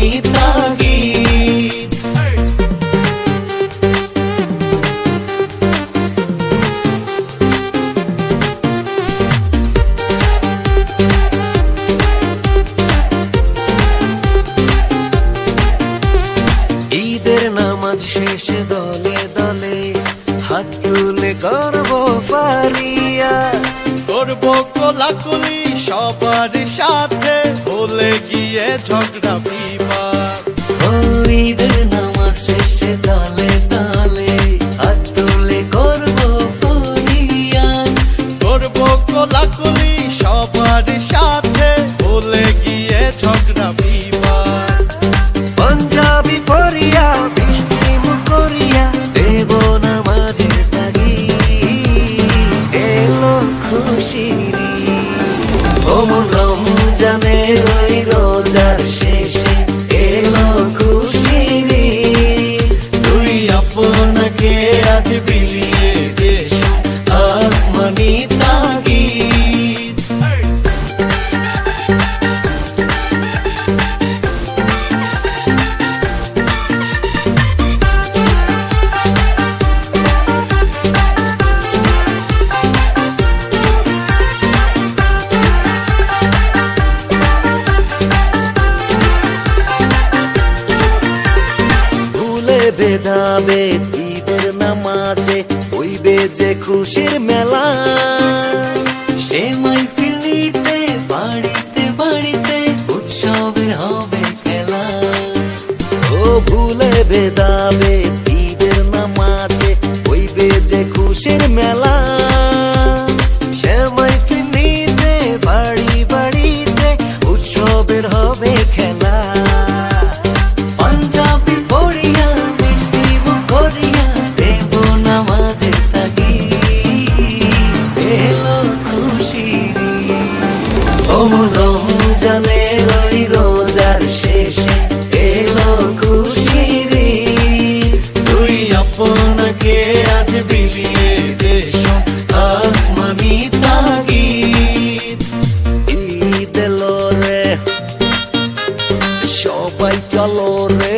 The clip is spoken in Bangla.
আসমানি তাগিদ। ঈদের নামাজ শেষে দলে দলে হাত তুলে করবো পারিয়া, করবো কোলাকুলি সবার সাথে, ভুলে গিয়ে ঝগড়া বিবাদ। ও ঈদের নামাজ শেষে দলে দলে হাত তুলে করবো পারিয়া, করবো কোলাকুলি সবার সাথে, ভুলে গিয়ে ঝগড়া বিবাদ। পাঞ্জাবি পরিয়া বৃষ্টি মুখ করিয়া দেব নামাজের তাগিদ। এলো খুশির ওমন রমজানের ওই রোজার শেষে এলো খুশির, তুই আপনাকে আজ বিলিয়ে দেশ আসমানি তাগিদ। বেদাবে ঈদের নামাজে হইবে যে খুশির মেলা, সে মাইফিল নিতে বাড়িতে বাড়িতে উৎসবের হবে খেলা। ও ভুলে বেদাবে ঈদের নামাজে হইবে যে খুশির মেলা, সে মাইফিল নিতে বাড়ি বাড়িতে উৎসবের হবে খেলা। পাঞ্জাবি পড়িয়া মিষ্টি মুখ করিয়া দেব নামাজের তাগিদ। এলো খুশির ওমন রমজানের ওই রোজার শেষে এলো খুশির, তুই আপনাকে আজ বিলিয়ে দেশ আসমানি তাগিদ। ঈদ এলো রে সবাই চলো রে।